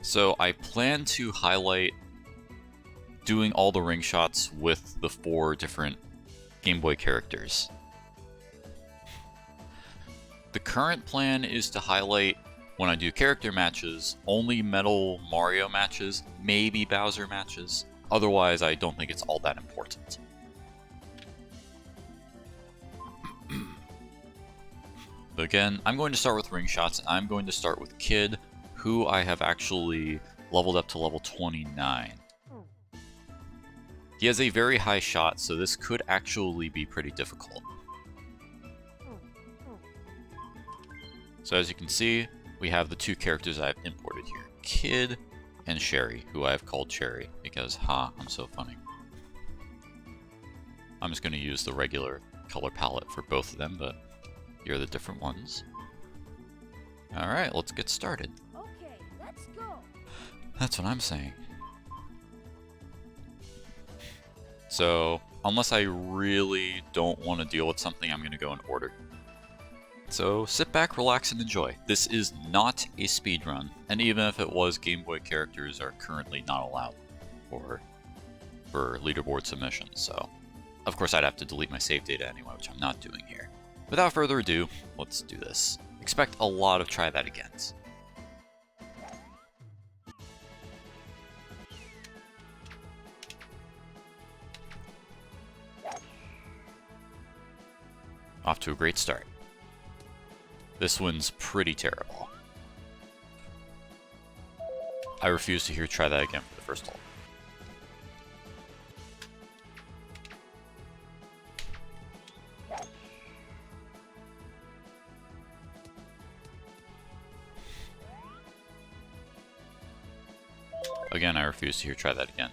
So I plan to highlight doing all the ring shots with the 4 different Game Boy characters. The current plan is to highlight, when I do character matches, only Metal Mario matches, maybe Bowser matches. Otherwise, I don't think it's all that important. But again, I'm going to start with ring shots, and I'm going to start with Kid, who I have actually leveled up to level 29. He has a very high shot, so this could actually be pretty difficult. So as you can see, we have the 2 characters I've imported here, Kid and Sherry, who I've called Cherry, because I'm so funny. I'm just going to use the regular color palette for both of them, but here are the different ones. Alright, let's get started. Okay, let's go. That's what I'm saying. So, unless I really don't want to deal with something, I'm going to go in order. So, sit back, relax, and enjoy. This is not a speedrun, and even if it was, Game Boy characters are currently not allowed for leaderboard submissions, so... Of course, I'd have to delete my save data anyway, which I'm not doing here. Without further ado, let's do this. Expect a lot of try that agains. Off to a great start. This one's pretty terrible. I refuse to hear try that again for the first hole. Again, I refuse to hear try that again.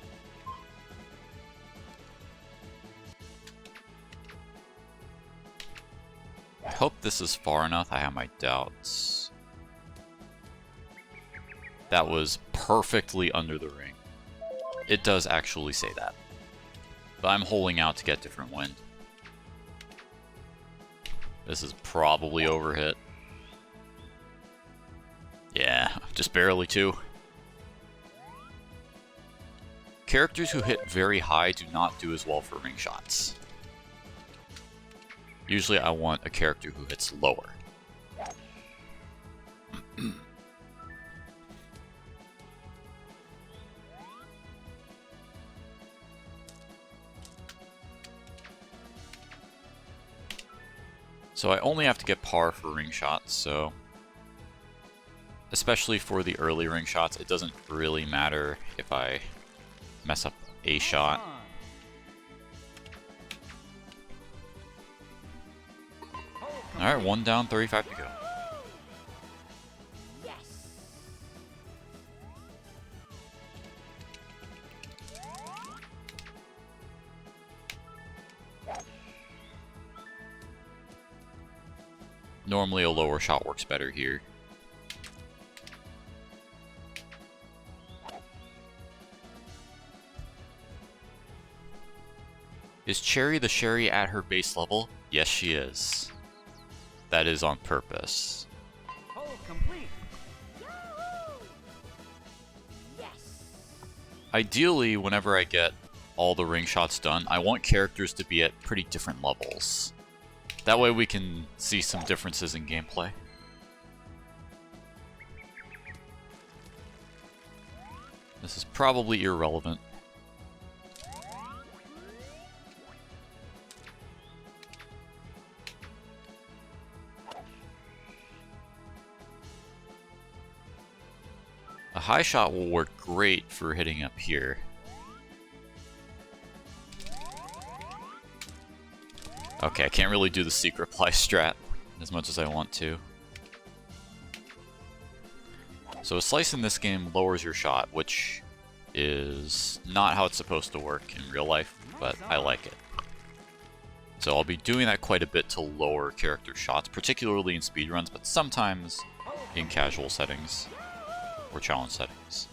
I hope this is far enough. I have my doubts. That was perfectly under the ring. It does actually say that. But I'm holding out to get different wind. This is probably overhit. Yeah, just barely too. Characters who hit very high do not do as well for ring shots. Usually I want a character who hits lower. So I only have to get par for ring shots, so... Especially for the early ring shots, it doesn't really matter if I mess up a shot. Alright, 1 down, 35 to go. Yes. Normally a lower shot works better here. Is Cherry the Sherry at her base level? Yes, she is. That is on purpose. Hole complete. Yahoo! Yes. Ideally, whenever I get all the ring shots done, I want characters to be at pretty different levels. That way we can see some differences in gameplay. This is probably irrelevant. A high shot will work great for hitting up here. Okay, I can't really do the secret reply strat as much as I want to. So a slice in this game lowers your shot, which is not how it's supposed to work in real life, but I like it. So I'll be doing that quite a bit to lower character shots, particularly in speedruns, but sometimes in casual settings or challenge settings.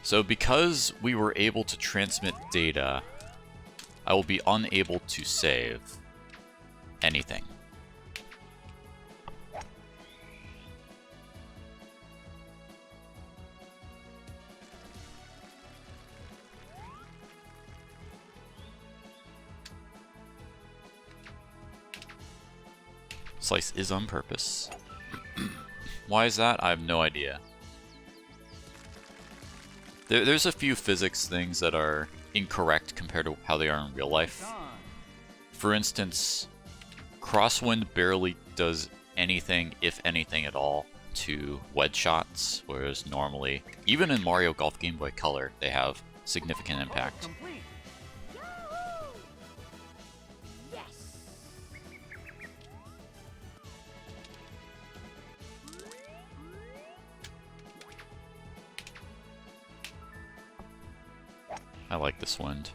So because we were able to transmit data, I will be unable to save anything. Slice is on purpose. Why is that? I have no idea. There's a few physics things that are incorrect compared to how they are in real life. For instance, crosswind barely does anything, if anything at all, to wedge shots, whereas normally, even in Mario Golf Game Boy Color, they have significant impact. Complete. Yahoo! Yes. I like this wind.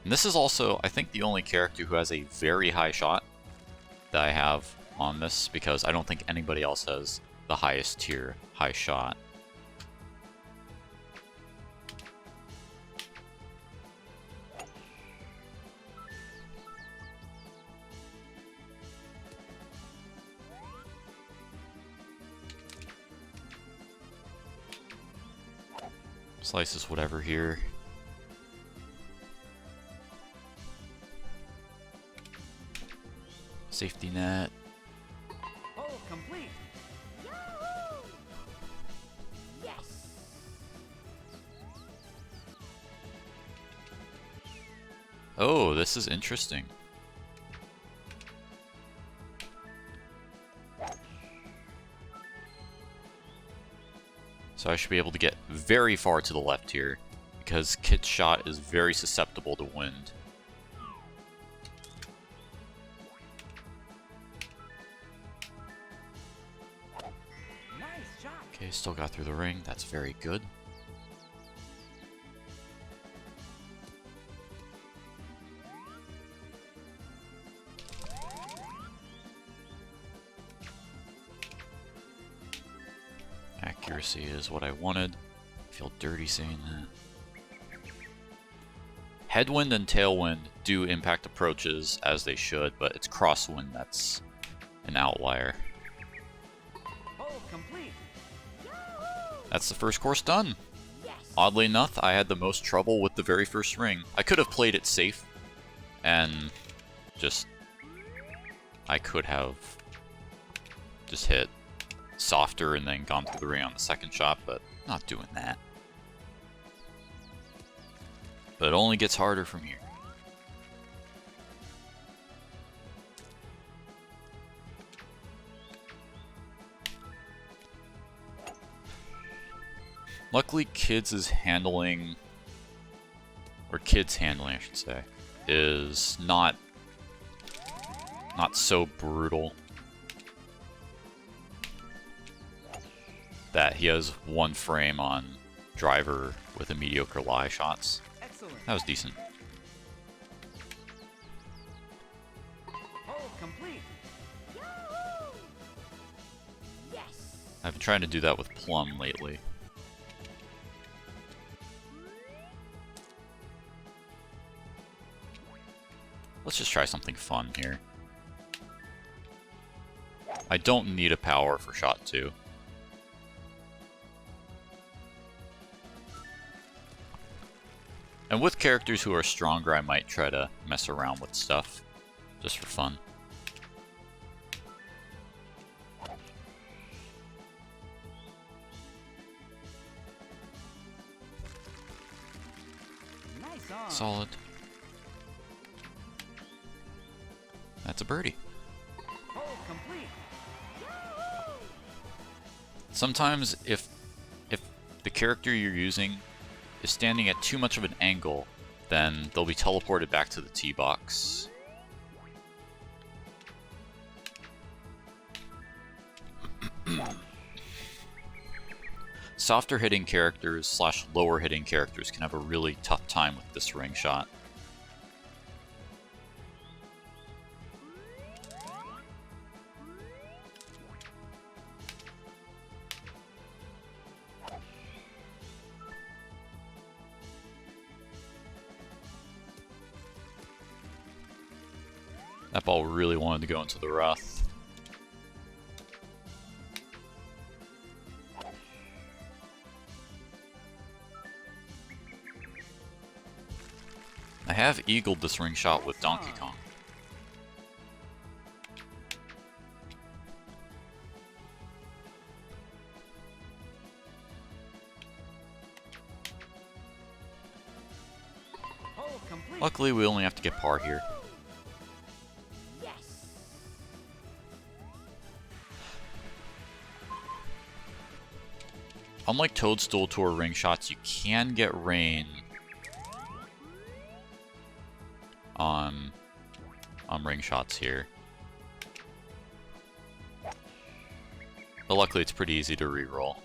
And this is also, I think, the only character who has a very high shot that I have on this, because I don't think anybody else has the highest tier high shot. Slices whatever here. Safety net. Hole complete. Yahoo! Yes. Oh, this is interesting. So I should be able to get very far to the left here, because Kit's shot is very susceptible to wind. Nice shot. Okay, still got through the ring. That's very good. Accuracy is what I wanted. I feel dirty saying that. Headwind and tailwind do impact approaches as they should, but it's crosswind that's an outlier. Hole complete. Yahoo! That's the first course done. Yes. Oddly enough, I had the most trouble with the very first ring. I could have played it safe and I could have just hit softer and then gone through the ring on the second shot, but not doing that. But it only gets harder from here. Luckily, Kids' handling, I should say, is not so brutal that he has one frame on driver with a mediocre lie shots. Excellent. That was decent. Hole complete. Yahoo! Yes. I've been trying to do that with Plum lately. Let's just try something fun here. I don't need a power for shot 2. And with characters who are stronger, I might try to mess around with stuff, just for fun. Nice on. Solid. That's a birdie. Hole complete. Yahoo! Sometimes if the character you're using is standing at too much of an angle, then they'll be teleported back to the tee box. Softer hitting characters / lower hitting characters can have a really tough time with this ring shot. That ball really wanted to go into the rough. I have eagled this ring shot with Donkey Kong. Luckily, we only have to get par here. Yes. Unlike Toadstool Tour ring shots, you can get rain on ring shots here. But luckily, it's pretty easy to reroll.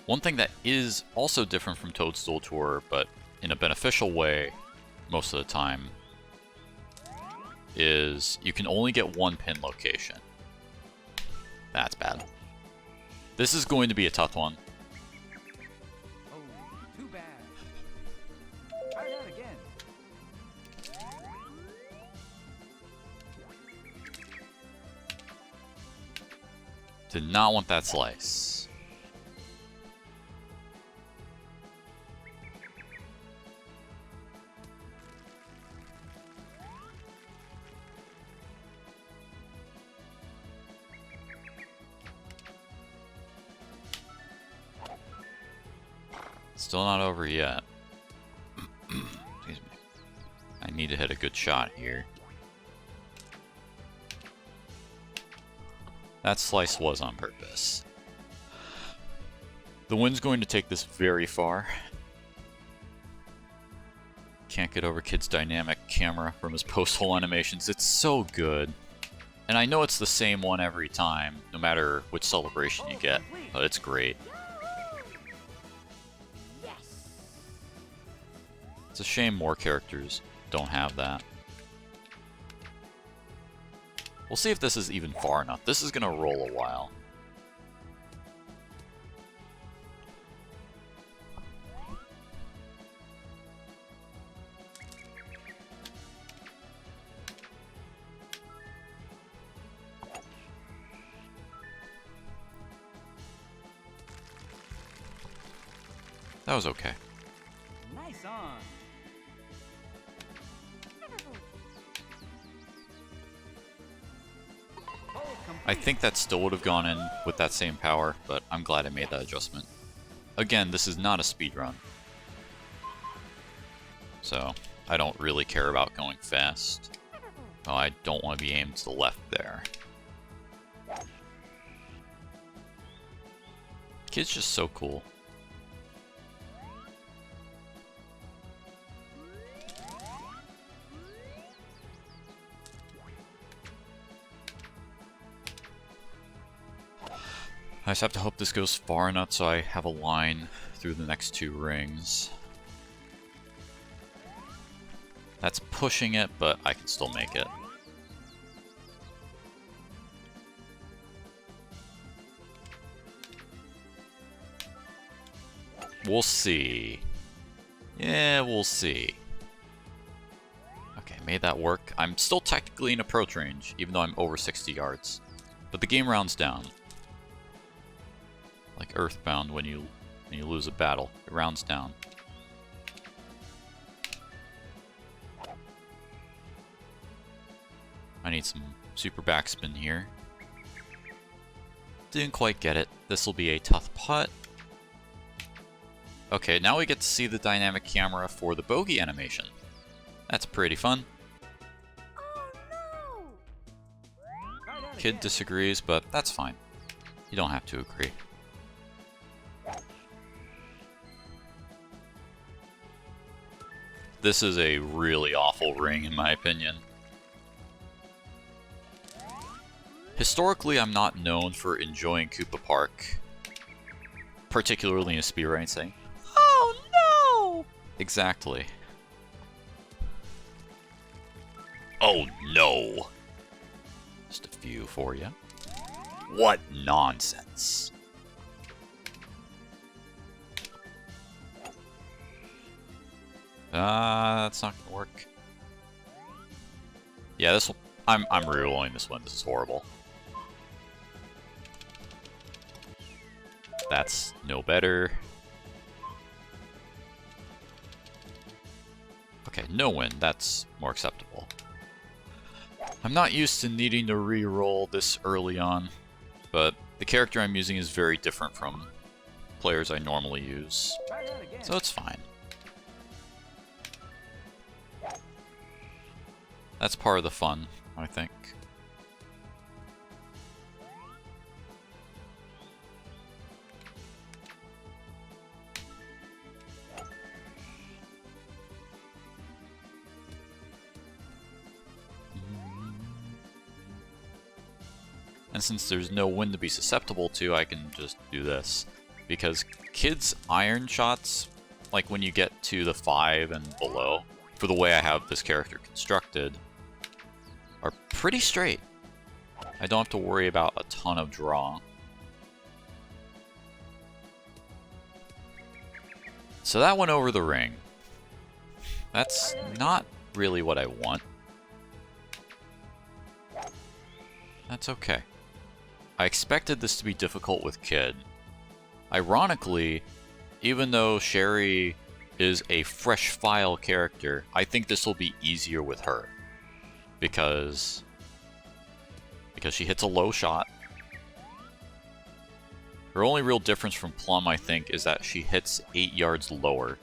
One thing that is also different from Toadstool Tour, but in a beneficial way most of the time, is you can only get one pin location. That's bad. This is going to be a tough one. Oh, too bad. Try that again. Did not want that slice. Still not over yet. Excuse me. I need to hit a good shot here. That slice was on purpose. The wind's going to take this very far. Can't get over Kid's dynamic camera from his post-hole animations. It's so good. And I know it's the same one every time, no matter which celebration you get, but it's great. Yes. It's a shame more characters don't have that. We'll see if this is even far enough. This is gonna roll a while. That was okay. Nice on. I think that still would have gone in with that same power, but I'm glad I made that adjustment. Again, this is not a speedrun, so I don't really care about going fast. Oh, I don't want to be aimed to the left there. Kid's just so cool. I just have to hope this goes far enough so I have a line through the next two rings. That's pushing it, but I can still make it. We'll see. Yeah, we'll see. Okay, made that work. I'm still technically in approach range, even though I'm over 60 yards. But the game rounds down. Like Earthbound when you lose a battle. It rounds down. I need some super backspin here. Didn't quite get it. This will be a tough putt. Okay, now we get to see the dynamic camera for the bogey animation. That's pretty fun. Oh no! Try that Kid again. disagrees, but that's fine. You don't have to agree. This is a really awful ring, in my opinion. Historically, I'm not known for enjoying Koopa Park, particularly in a speedrun saying, "Oh no!" Exactly. Oh no! Just a few for you. What nonsense. That's not gonna work. Yeah, this will. I'm rerolling this one. This is horrible. That's no better. Okay, no win. That's more acceptable. I'm not used to needing to re-roll this early on, but the character I'm using is very different from players I normally use, Try that again. so it's fine. That's part of the fun, I think. And since there's no wind to be susceptible to, I can just do this. Because kids' iron shots, like when you get to the 5 and below, for the way I have this character constructed, are pretty straight. I don't have to worry about a ton of draw. So that went over the ring. That's not really what I want. That's okay. I expected this to be difficult with Kid. Ironically, even though Sherry is a fresh file character, I think this will be easier with her. Because she hits a low shot. Her only real difference from Plum, I think, is that she hits 8 yards lower.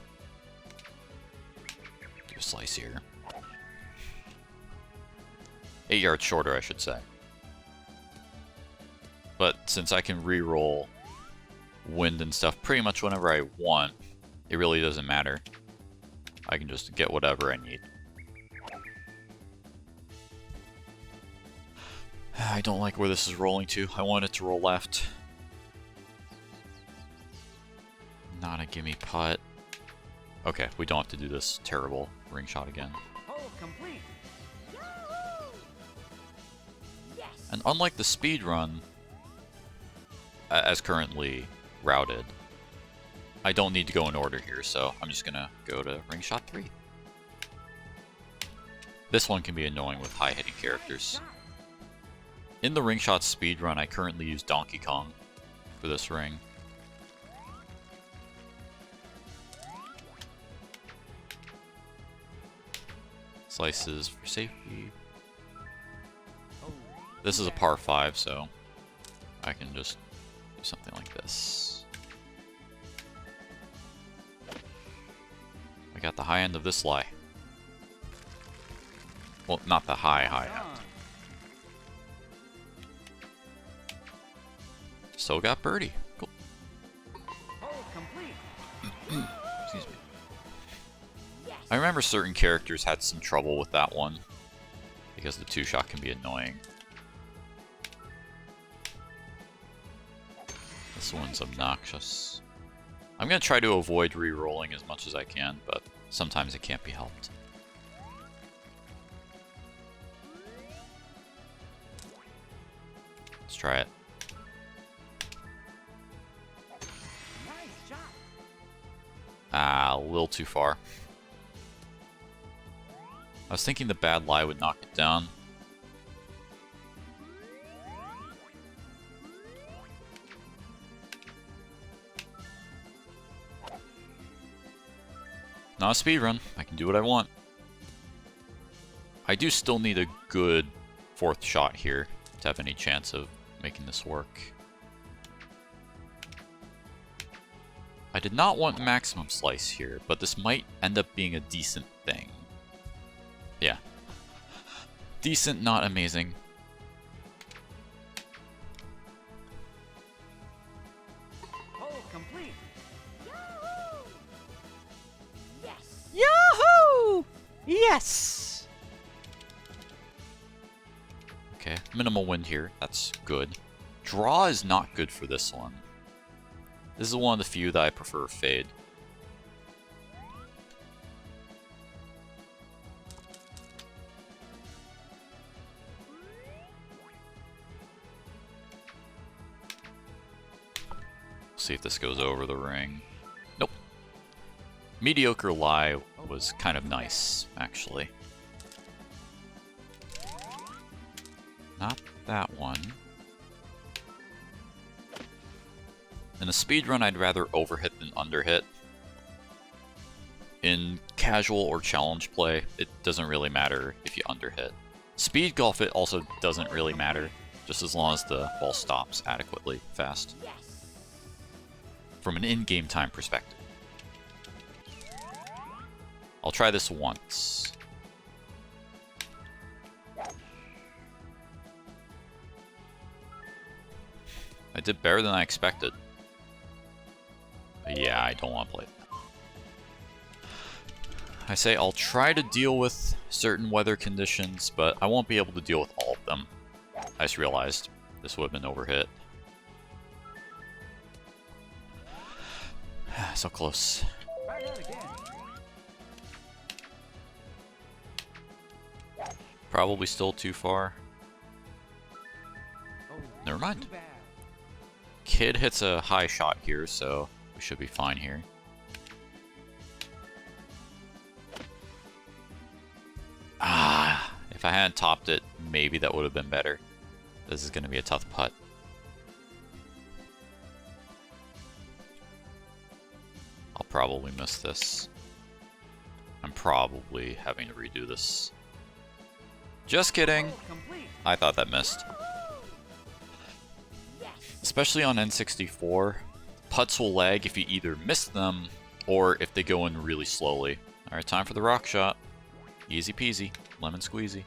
Do a slice here. 8 yards shorter, I should say. But since I can re-roll wind and stuff pretty much whenever I want, it really doesn't matter. I can just get whatever I need. I don't like where this is rolling to. I want it to roll left. Not a gimme putt. Okay, we don't have to do this terrible ring shot again. Hole complete. Yes. And unlike the speed run, as currently routed, I don't need to go in order here, so I'm just gonna go to ring shot 3. This one can be annoying with high hitting characters. In the ring shot speed run, I currently use Donkey Kong for this ring. Slices for safety. This is a par 5, so I can just do something like this. I got the high end of this lie. Well, not the high end. Still got birdie. Cool. Excuse me. I remember certain characters had some trouble with that one because the 2-shot can be annoying. This one's obnoxious. I'm gonna try to avoid re-rolling as much as I can, but sometimes it can't be helped. Let's try it. Nice shot. Ah, a little too far. I was thinking the bad lie would knock it down. Not a speed run. I can do what I want. I do still need a good 4th shot here to have any chance of making this work. I did not want maximum slice here, but this might end up being a decent thing. Yeah. Decent, not amazing. Hole complete. Yahoo! Yes. Yahoo! Yes! Okay, minimal wind here. That's good. Draw is not good for this one. This is one of the few that I prefer fade. See if this goes over the ring. Nope. Mediocre lie was kind of nice, actually. Not that one. In a speedrun, I'd rather overhit than underhit. In casual or challenge play, it doesn't really matter if you underhit. Speed golf, it also doesn't really matter, just as long as the ball stops adequately fast. Yes. From an in-game time perspective. I'll try this once. I did better than I expected. But yeah, I don't want to play that. I say I'll try to deal with certain weather conditions, but I won't be able to deal with all of them. I just realized this would have been overhit. So close. Try that again. Probably still too far. Oh, Never mind. too bad. Kid hits a high shot here, so we should be fine here. Ah, if I hadn't topped it, maybe that would have been better. This is going to be a tough putt. I'll probably miss this. I'm probably having to redo this. Just kidding. Hole complete. I thought that missed. Yes. Especially on N64, putts will lag if you either miss them or if they go in really slowly. Alright, time for the rock shot. Easy peasy, lemon squeezy.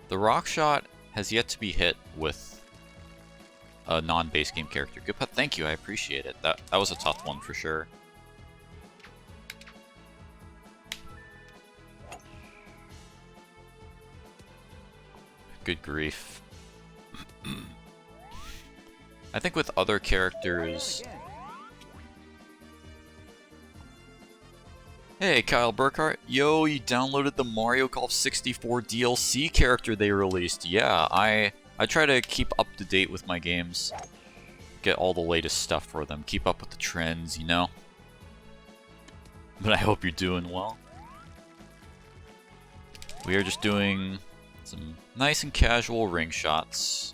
The rock shot has yet to be hit with a non-base game character. Good putt, thank you, I appreciate it. That was a tough one for sure. Good grief. I think with other characters... Again. Hey, Kyle Burkhart. Yo, you downloaded the Mario Golf 64 DLC character they released. Yeah, I try to keep up to date with my games. Get all the latest stuff for them. Keep up with the trends, you know? But I hope you're doing well. We are just doing some nice and casual ring shots.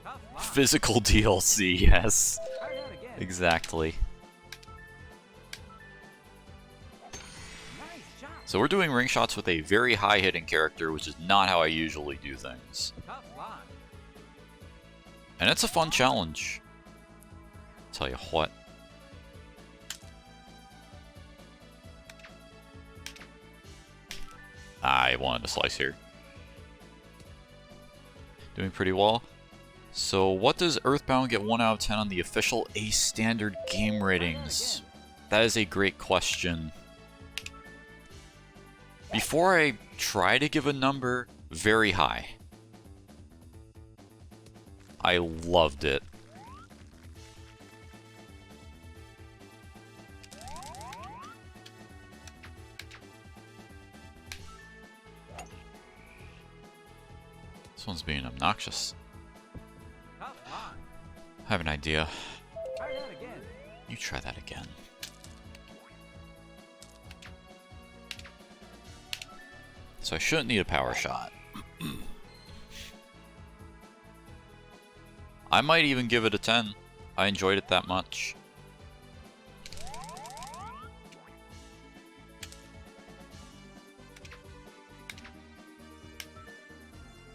Tough line. Physical DLC, yes. Try that again. Exactly. Nice shot. So we're doing ring shots with a very high hitting character, which is not how I usually do things. Tough line. And it's a fun challenge. Tell you what. I wanted to slice here. Doing pretty well. So what does Earthbound get 1 out of 10 on the official A standard game ratings? That is a great question. Before I try to give a number, very high. I loved it. This one's being obnoxious. Tough line. I have an idea. Try that again. You try that again. So I shouldn't need a power shot. I might even give it a 10. I enjoyed it that much.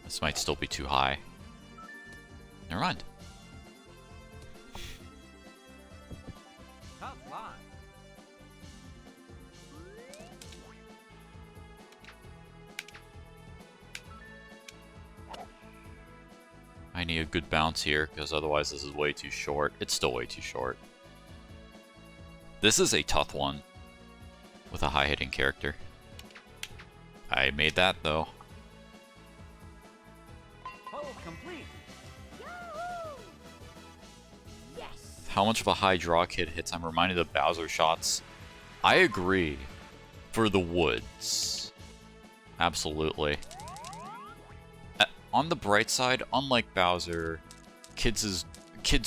This might still be too high. Never mind. Tough line. I need a good bounce here, because otherwise this is way too short. It's still way too short. This is a tough one with a high hitting character. I made that though. Hole complete. Yes. How much of a high draw kid hits? I'm reminded of Bowser shots. I agree. For the woods. Absolutely. On the bright side, unlike Bowser, Kid's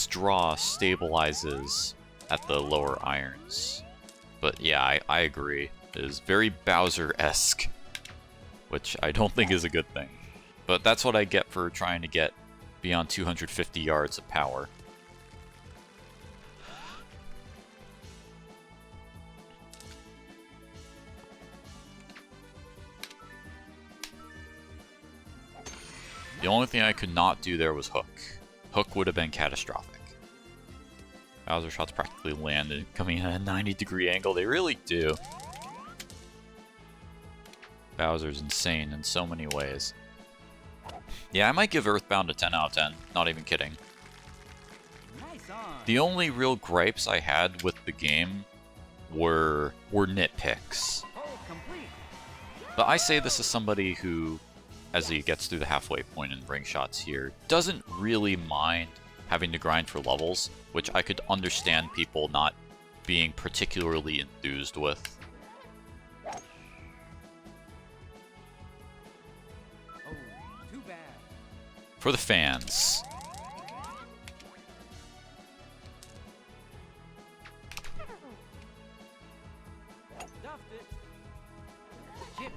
draw stabilizes at the lower irons. But yeah, I agree. It is very Bowser-esque, which I don't think is a good thing. But that's what I get for trying to get beyond 250 yards of power. The only thing I could not do there was hook. Hook would have been catastrophic. Bowser shots practically landed, coming at a 90-degree angle. They really do. Bowser's insane in so many ways. Yeah, I might give Earthbound a 10 out of 10. Not even kidding. Nice on. The only real gripes I had with the game were nitpicks. Hole complete. But I say this as somebody who, as he gets through the halfway point and ring shots here, doesn't really mind having to grind for levels, which I could understand people not being particularly enthused with. Oh, too bad. For the fans. Stuffed it. Chip in.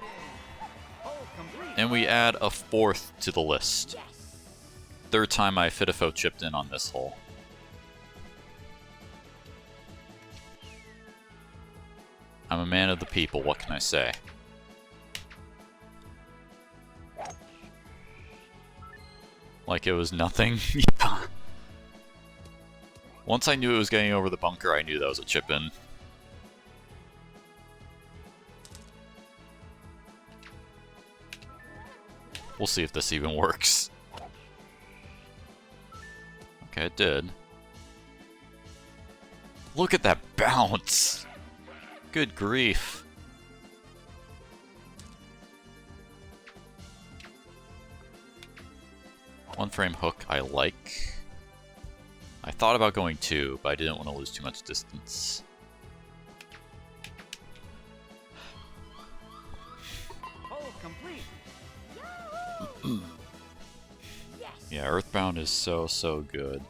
Hole complete. And we add a fourth to the list. Yes. Third time I Fitifo chipped in on this hole. I'm a man of the people, what can I say? Like it was nothing? Yeah. Once I knew it was getting over the bunker, I knew that was a chip in. We'll see if this even works. Okay, it did. Look at that bounce! Good grief. One frame hook I like. I thought about going 2, but I didn't want to lose too much distance. Hole complete. Yes. Yeah, Earthbound is so good.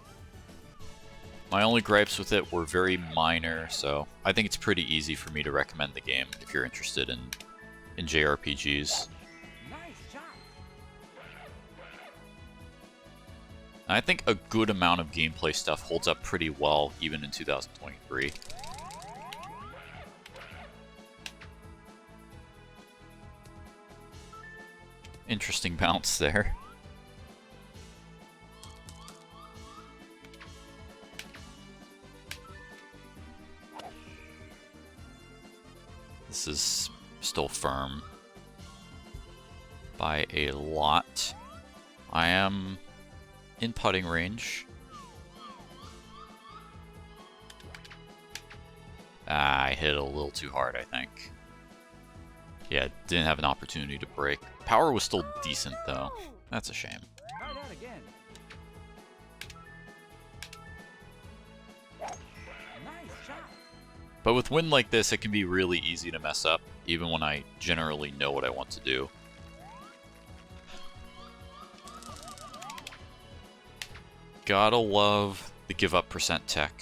My only gripes with it were very minor, so I think it's pretty easy for me to recommend the game if you're interested in JRPGs. Nice shot. I think a good amount of gameplay stuff holds up pretty well, even in 2023. Interesting bounce there. This is still firm by a lot. I am in putting range. I hit it a little too hard, I think. Yeah, didn't have an opportunity to break. Power was still decent, though. That's a shame. Try that again. Nice shot. But with wind like this, it can be really easy to mess up, even when I generally know what I want to do. Gotta love the give up percent tech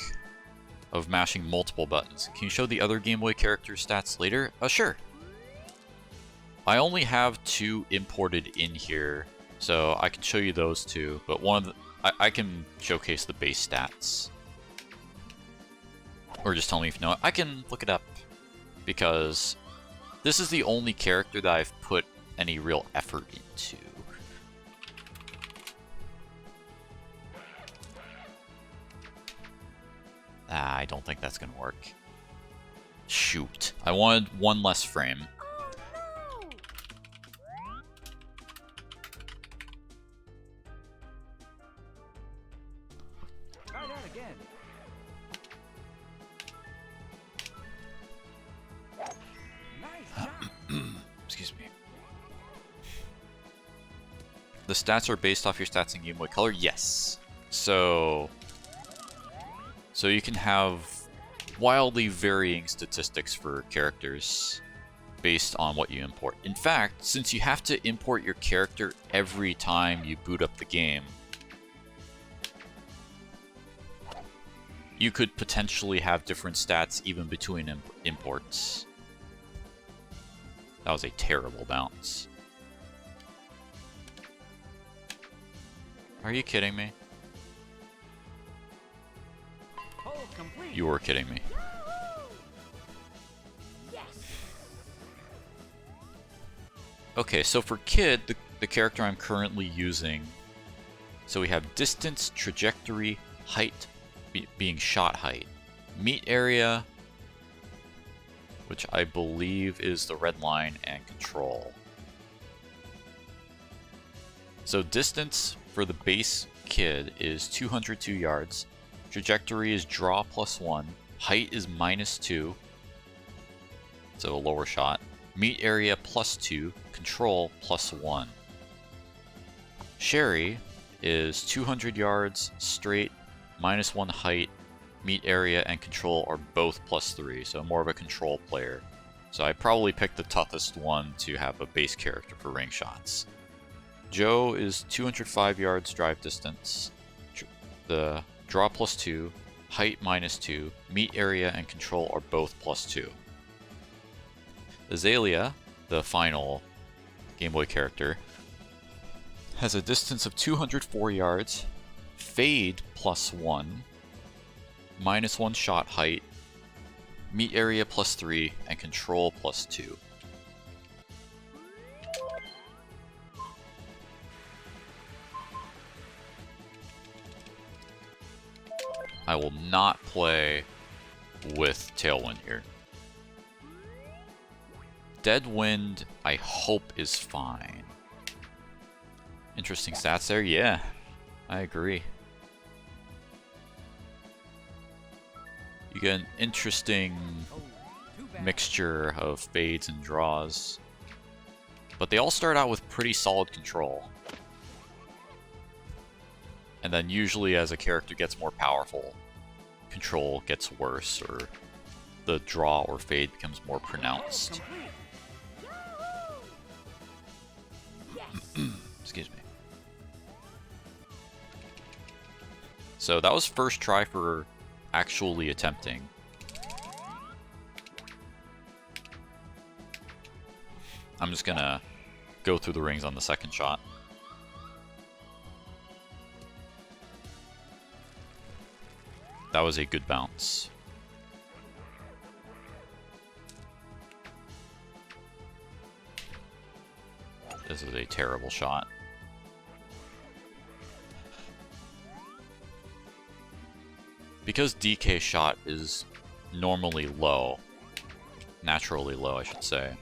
of mashing multiple buttons. Can you show the other Game Boy character stats later? Sure. I only have 2 imported in here, so I can show you those 2, but one of the, I can showcase the base stats. Or just tell me if you know it. I can look it up, because this is the only character that I've put any real effort into. I don't think that's gonna work. Shoot. I wanted one less frame. Try that again. Nice shot. Excuse me. The stats are based off your stats in Game Boy Color? Yes. So you can have wildly varying statistics for characters based on what you import. In fact, since you have to import your character every time you boot up the game, you could potentially have different stats even between imports. That was a terrible bounce. Are you kidding me? Hole complete. You were kidding me. Yes. Okay, so for Kid, the character I'm currently using, so we have distance, trajectory, height, being shot height, meat area, which I believe is the red line, and control. So distance for the base kid is 202 yards. Trajectory is draw +1. Height is -2. So a lower shot. Meet area +2. Control +1. Sherry is 200 yards, straight, -1 height. Meet area and control are both +3, so more of a control player. So I probably picked the toughest one to have a base character for ring shots. Joe is 205 yards drive distance. The draw +2, height -2, meet area and control are both +2. Azalea, the final Game Boy character, has a distance of 204 yards, fade +1, -1 shot height, meet area +3, and control +2. I will not play with Tailwind here. Dead Wind, I hope, is fine. Interesting stats there, yeah. I agree. You get an interesting mixture of fades and draws. But they all start out with pretty solid control. And then usually as a character gets more powerful, control gets worse, or the draw or fade becomes more pronounced. Excuse me. So that was first try for actually attempting. I'm just gonna go through the rings on the second shot. That was a good bounce. This is a terrible shot. Because DK shot is normally low, naturally low I should say,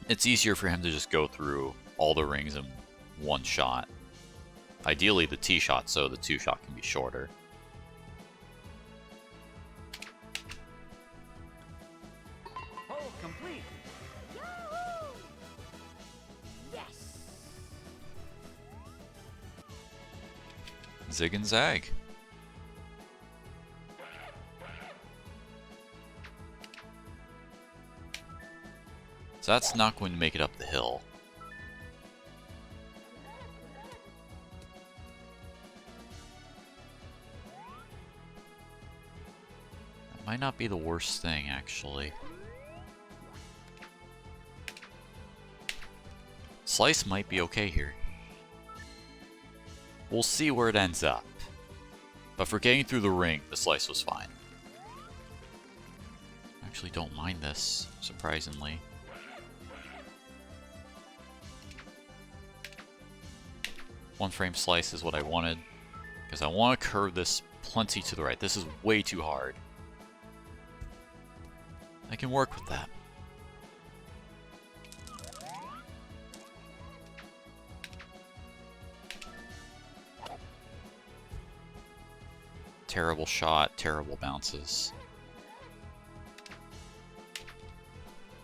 it's easier for him to just go through all the rings in one shot. Ideally the T shot, so the two shot can be shorter. Hole complete. Yes. Zig and zag. So that's not going to make it up the hill. That might not be the worst thing, actually. Slice might be okay here. We'll see where it ends up. But for getting through the ring, the slice was fine. I actually don't mind this, surprisingly. One frame slice is what I wanted, because I want to curve this plenty to the right. This is way too hard. I can work with that. Terrible shot, terrible bounces.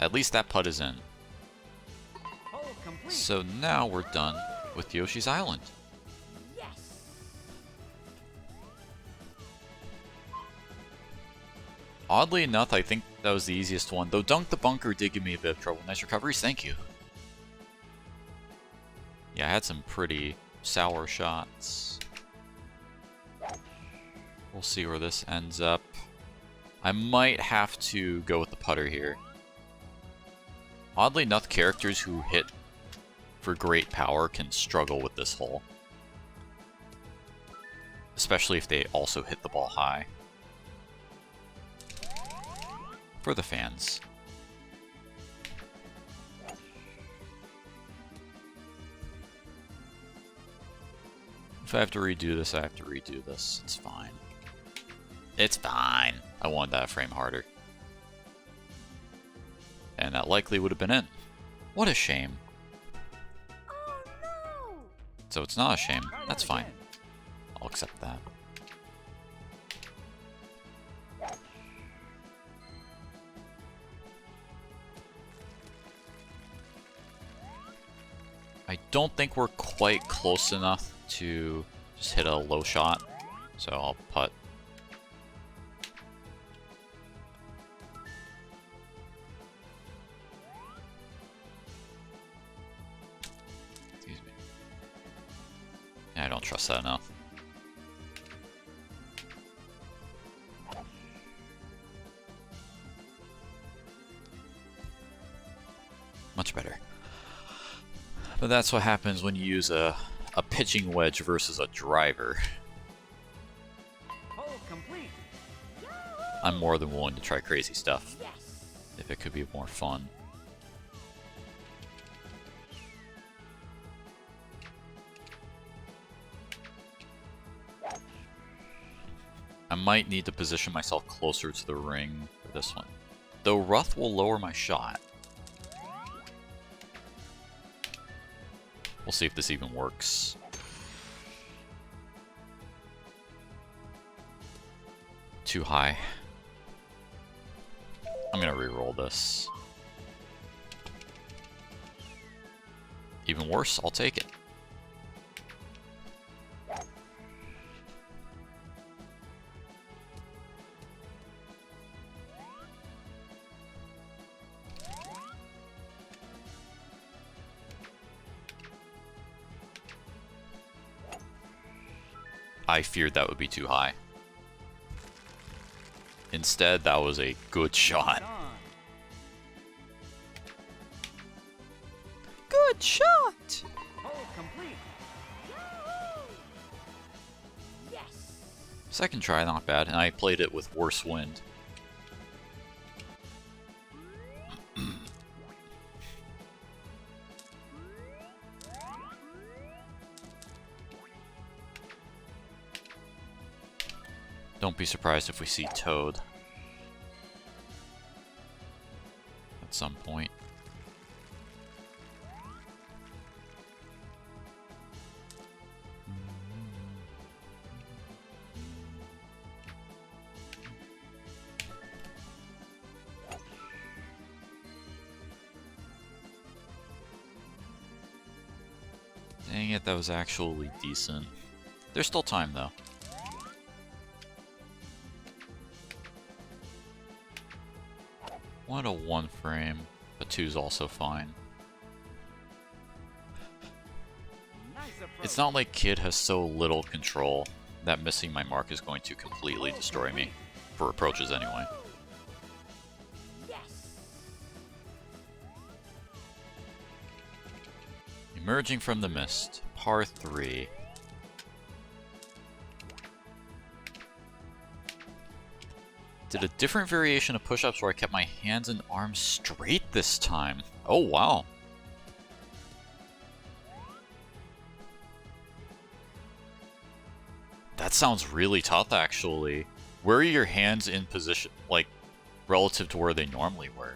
At least that putt is in. Hole complete. So now we're done with Yoshi's Island. Yes. Oddly enough, I think that was the easiest one, though Dunk the Bunker did give me a bit of trouble. Nice recoveries, thank you. Yeah, I had some pretty sour shots. We'll see where this ends up. I might have to go with the putter here. Oddly enough, characters who hit for great power can struggle with this hole. Especially if they also hit the ball high. For the fans. If I have to redo this, I have to redo this. It's fine. It's fine. I wanted that frame harder. And that likely would have been in. What a shame. So it's not a shame. Try that That's fine. again. I'll accept that. I don't think we're quite close enough to just hit a low shot, so I'll putt. Excuse me. Yeah, I don't trust that enough. Much better. But that's what happens when you use a pitching wedge versus a driver. Hole complete. I'm more than willing to try crazy stuff Yes. if it could be more fun. I might need to position myself closer to the ring for this one. Though rough will lower my shot. We'll see if this even works. Too high. I'm gonna re-roll this. Even worse, I'll take it. I feared that would be too high. Instead, that was a good shot. On. Good shot! Hole complete. Yes. Second try, not bad, and I played it with worse wind. Don't be surprised if we see Toad at some point. Dang it, that was actually decent. There's still time though. What a one frame, but two's also fine. Nice approach. It's not like Kid has so little control that missing my mark is going to completely destroy me, for approaches anyway. Yes. Emerging from the mist, par 3. Did a different variation of push-ups where I kept my hands and arms straight this time. Oh wow. That sounds really tough actually. Where are your hands in position, like, relative to where they normally were?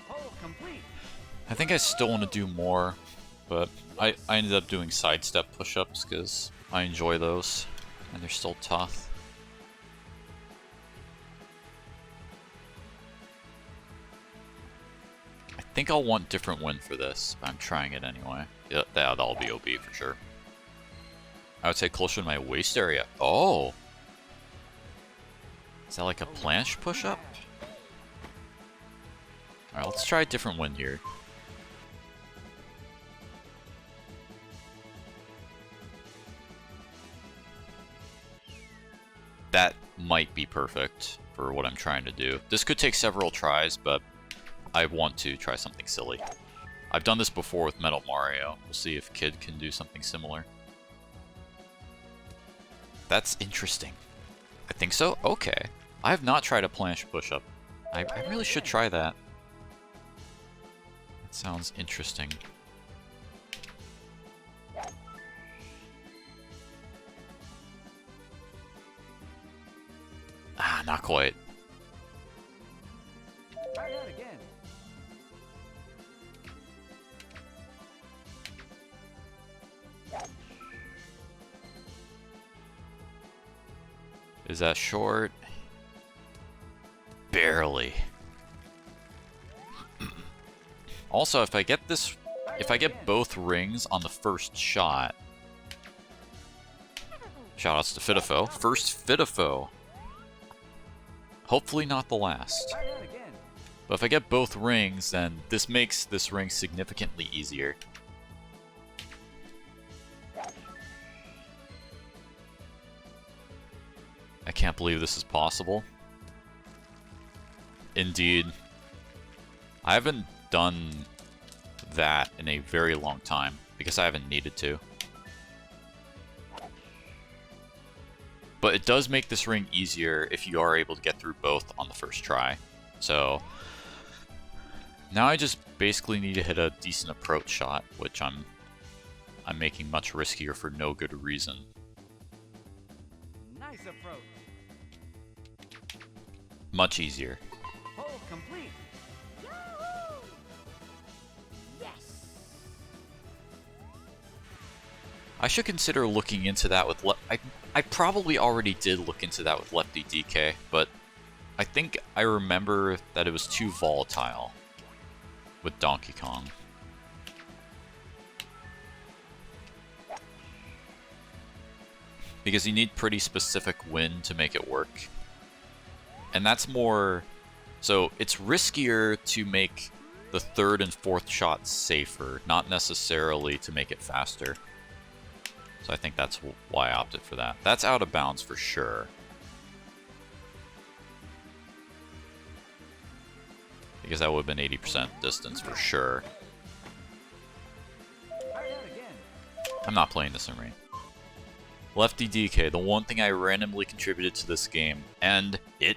Hole complete. I think I still want to do more, but I ended up doing sidestep push-ups because I enjoy those, and they're still tough. I think I'll want different wind for this, but I'm trying it anyway. Yeah, that'll be OB for sure. I would say closer to my waist area. Oh! Is that like a planche push-up? Alright, let's try a different wind here. That might be perfect for what I'm trying to do. This could take several tries, but I want to try something silly. I've done this before with Metal Mario. We'll see if Kid can do something similar. That's interesting. I think so? Okay. I have not tried a planche push-up. I really should try that. That sounds interesting. not quite. Try that again. Is that short? Barely. Also, if I get this, if I get both rings on the first shot, shoutouts to Fidifo. First Fidifo. Hopefully not the last. Try that again. But if I get both rings, then this makes this ring significantly easier. I can't believe this is possible. Indeed. I haven't done that in a very long time, because I haven't needed to. But it does make this ring easier if you are able to get through both on the first try. So now I just basically need to hit a decent approach shot, which I'm making much riskier for no good reason. Nice approach. Much easier. Hole complete. Yahoo! Yes. I should consider looking into that with I probably already did look into that with Lefty DK, but I think I remember that it was too volatile with Donkey Kong. Because you need pretty specific wind to make it work. And that's more... So it's riskier to make the third and fourth shots safer, not necessarily to make it faster. So I think that's why I opted for that. That's out of bounds for sure. Because that would have been 80% distance for sure. Try that again. I'm not playing this in rain. Lefty DK, the one thing I randomly contributed to this game, and it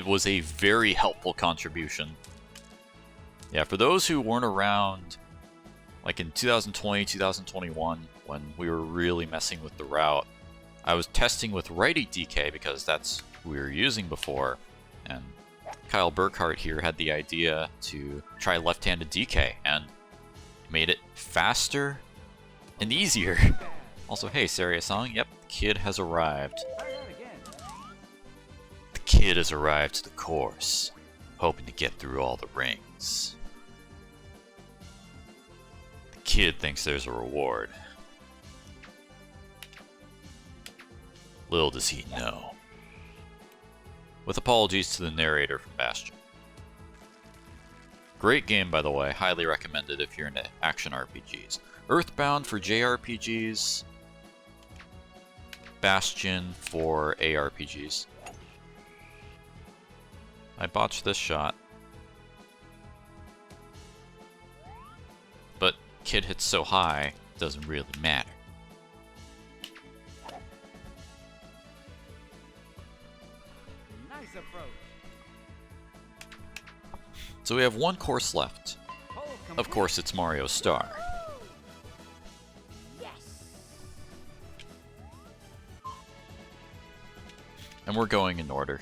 was a very helpful contribution. Yeah, for those who weren't around, like in 2020, 2021, when we were really messing with the route, I was testing with righty DK because that's who we were using before, and Kyle Burkhart here had the idea to try left-handed DK, and made it faster and easier. Also, hey, Saria-san, yep, the kid has arrived. Try that again. The kid has arrived to the course, hoping to get through all the rings. The kid thinks there's a reward. Little does he know. With apologies to the narrator from Bastion. Great game, by the way. Highly recommended if you're into action RPGs. Earthbound for JRPGs. Bastion for ARPGs. I botched this shot. But kid hits so high, it doesn't really matter. Nice approach. So we have one course left. Hole complete. Of course, it's Mario Star. Yes. And we're going in order.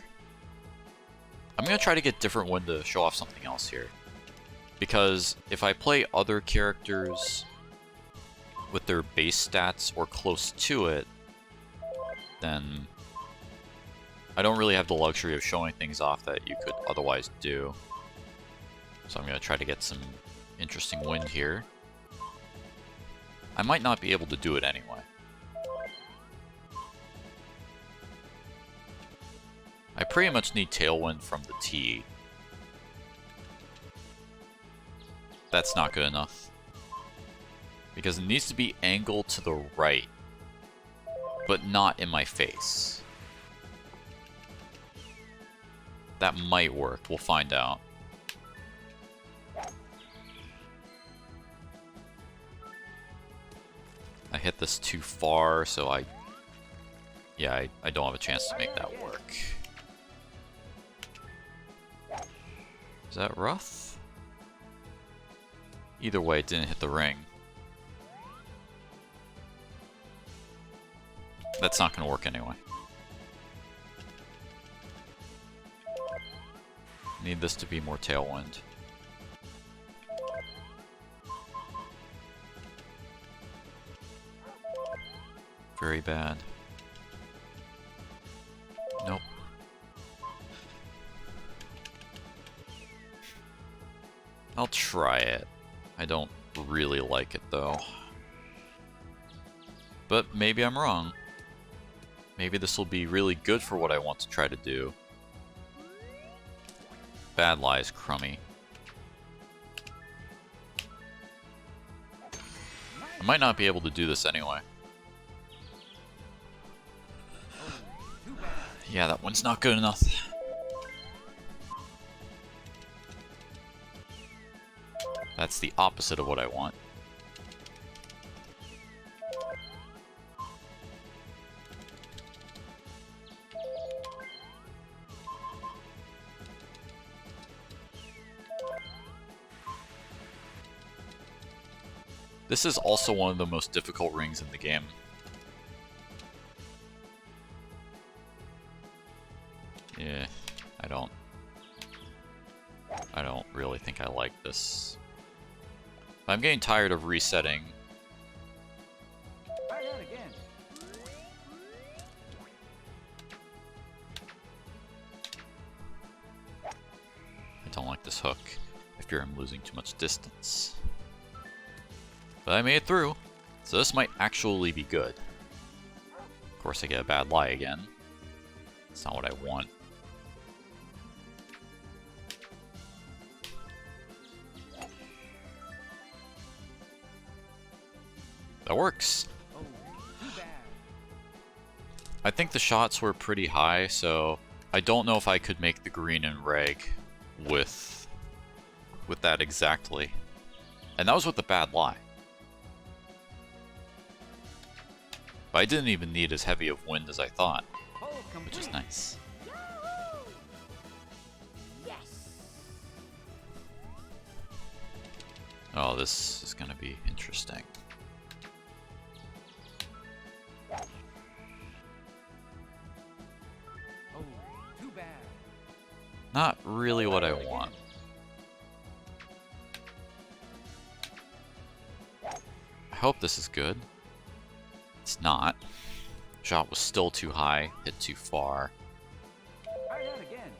I'm going to try to get different one to show off something else here. Because if I play other characters with their base stats or close to it, then I don't really have the luxury of showing things off that you could otherwise do. So I'm going to try to get some interesting wind here. I might not be able to do it anyway. I pretty much need tailwind from the tee. That's not good enough. Because it needs to be angled to the right, but not in my face. That might work, we'll find out. I hit this too far, so I don't have a chance to make that work. Is that rough? Either way, it didn't hit the ring. That's not going to work anyway. Need this to be more tailwind. Very bad. Nope. I'll try it. I don't really like it though. But maybe I'm wrong. Maybe this will be really good for what I want to try to do. Bad lie is crummy. I might not be able to do this anyway. Yeah, that one's not good enough. That's the opposite of what I want. This is also one of the most difficult rings in the game. Yeah, I don't really think I like this. I'm getting tired of resetting. Try that again. I don't like this hook. I fear I'm losing too much distance. But I made it through, so this might actually be good. Of course I get a bad lie again. It's not what I want. That works. Oh, too bad. I think the shots were pretty high, so I don't know if I could make the green and reg with that exactly. And that was with the bad lie. But I didn't even need as heavy of wind as I thought, Hole which is complete. nice. Yes. Oh, this is gonna be interesting. Oh, too bad. Not really what I want. I hope this is good. It's not. Shot was still too high, hit too far. Try that again.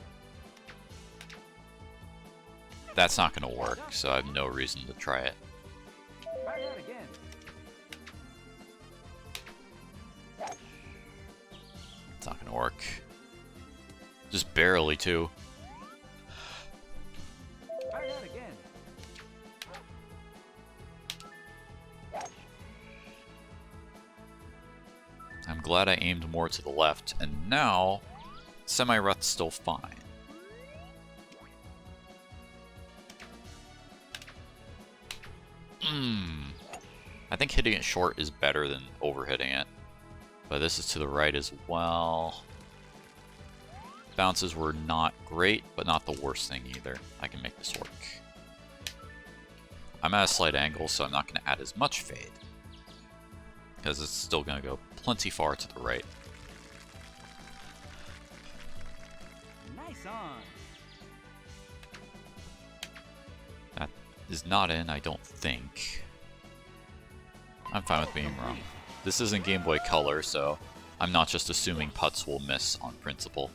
That's not gonna work, so I have no reason to try it. Try that again. It's not gonna work. Just barely, too. Try that again. I'm glad I aimed more to the left, and now semi-ruth's still fine. I think hitting it short is better than overhitting it. But this is to the right as well. Bounces were not great, but not the worst thing either. I can make this work. I'm at a slight angle, so I'm not going to add as much fade. Because it's still going to go plenty far to the right. Nice on. That is not in, I don't think. I'm fine with being wrong. This isn't Game Boy Color, so I'm not just assuming putts will miss on principle.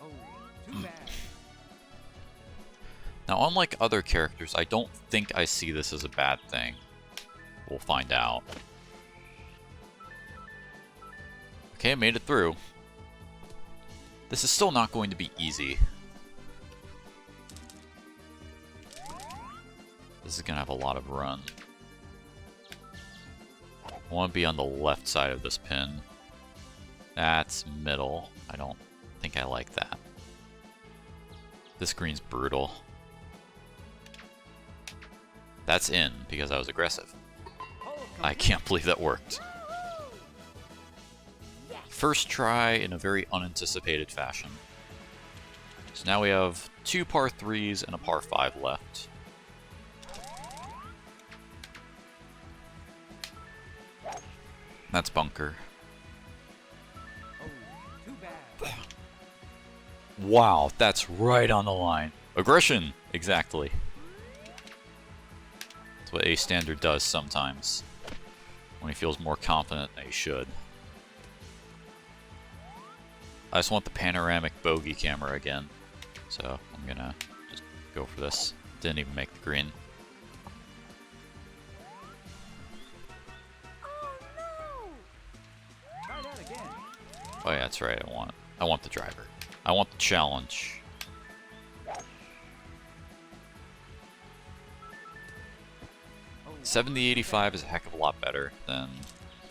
Oh, too bad. Now, unlike other characters, I don't think I see this as a bad thing. We'll find out. Okay, I made it through. This is still not going to be easy. This is going to have a lot of run. I want to be on the left side of this pin. That's middle. I don't think I like that. This green's brutal. That's in, because I was aggressive. Hole I complete. can't believe that worked. Yes. First try in a very unanticipated fashion. So now we have 2 par 3s and a par 5 left. That's bunker. Oh, too bad. Wow, that's right on the line. Aggression! Exactly. That's what A standard does sometimes. When he feels more confident than he should. I just want the panoramic bogey camera again. So I'm gonna just go for this. Didn't even make the green. Try that again. Oh yeah, that's right, I want the driver. I want the challenge. Oh, 70-85 is a heck of a lot better than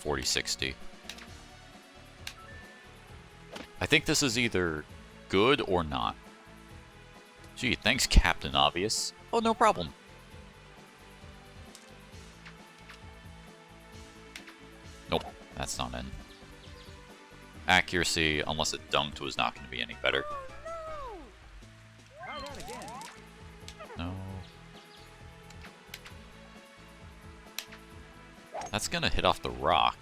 40-60. I think this is either good or not. Gee, thanks, Captain Obvious. Oh, no problem. Nope, that's not in. Accuracy, unless it dunked, was not going to be any better. try that again. No. That's going to hit off the rock.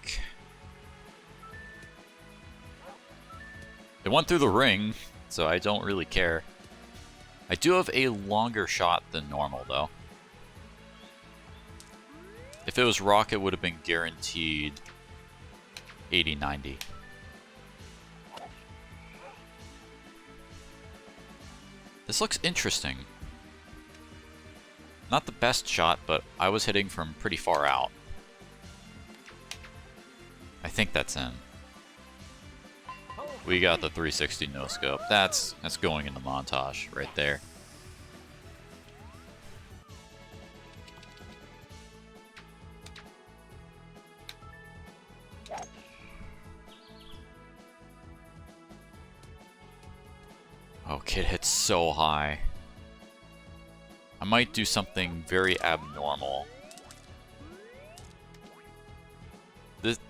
It went through the ring, so I don't really care. I do have a longer shot than normal, though. If it was rock, it would have been guaranteed 80-90. This looks interesting. Not the best shot, but I was hitting from pretty far out. I think that's in. We got the 360 no scope. That's going in the montage right there. Oh, kid hits so high. I might do something very abnormal.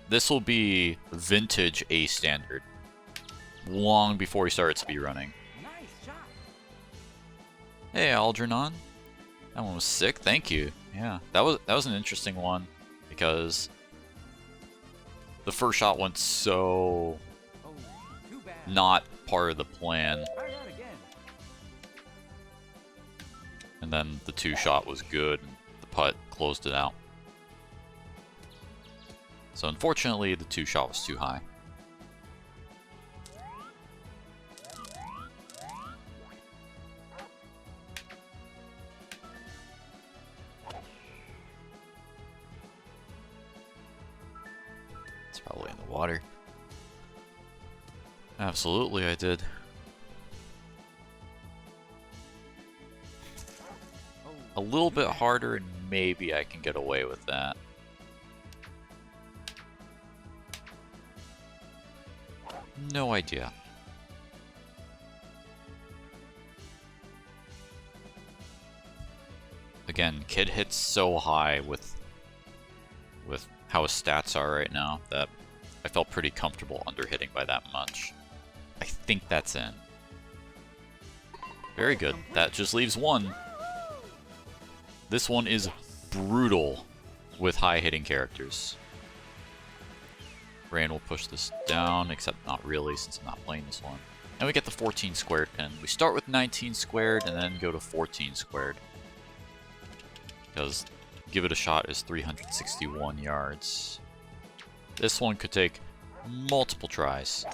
This will be vintage A standard. Long before he started speedrunning. Nice shot. Hey, Algernon. That one was sick. Thank you. Yeah, that was an interesting one because the first shot went so Oh, too bad. not part of the plan, Try that again. and then the 2 shot was good, and the putt closed it out. So unfortunately, the 2 shot was too high. It's probably in the water. Absolutely, I did. Oh, A little bit harder, and maybe I can get away with that. No idea. Again, kid hits so high with how his stats are right now that I felt pretty comfortable under hitting by that much. I think that's in. Very good. That just leaves 1. This one is brutal with high hitting characters. Rain will push this down, except not really since I'm not playing this one. And we get the 14 squared pin. We start with 19 squared and then go to 14 squared. Because give it a shot is 361 yards. This one could take multiple tries.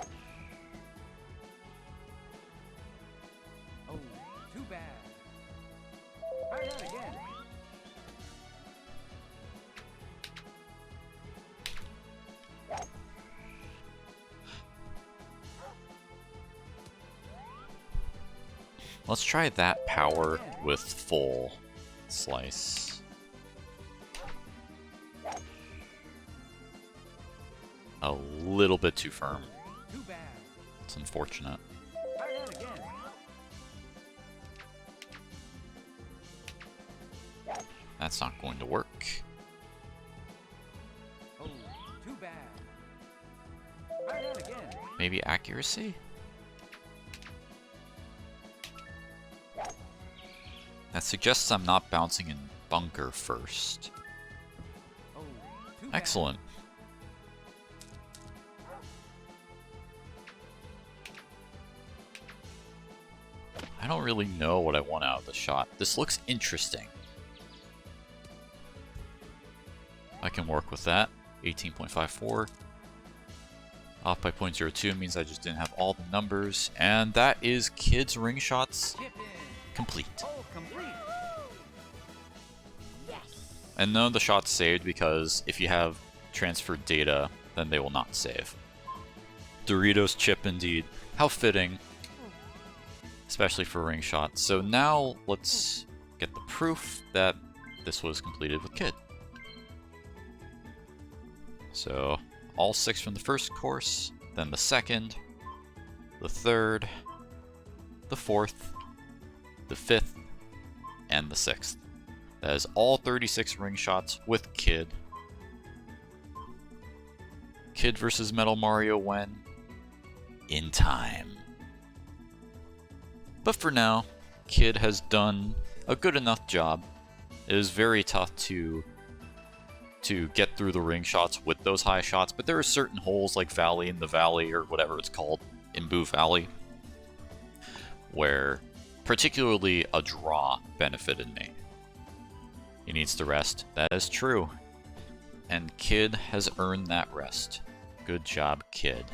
oh, too bad. Try that again. Let's try that power with full slice. A little bit too firm. Too bad. It's unfortunate. Try that again. That's not going to work. Oh, too bad. Try that again. Maybe accuracy? suggests I'm not bouncing in bunker first. Oh, too bad. Excellent. I don't really know what I want out of the shot. This looks interesting. I can work with that. 18.54. Off by 0.02 means I just didn't have all the numbers. And that is Kid's ring shots Chip in. complete. Oh, complete. And none of the shots saved because if you have transferred data, then they will not save. Doritos chip indeed. How fitting. Especially for ring shots. So now let's get the proof that this was completed with Kid. So all 6 from the first course, then the second, the third, the fourth, the fifth, and the 6th. That is all 36 ring shots with Kid. Kid versus Metal Mario when? In time. But for now, Kid has done a good enough job. It is very tough to get through the ring shots with those high shots, but there are certain holes like Valley in the Valley, or whatever it's called, Imbu Valley, where particularly a draw benefited me. He needs to rest. That is true. And Kid has earned that rest. Good job, Kid.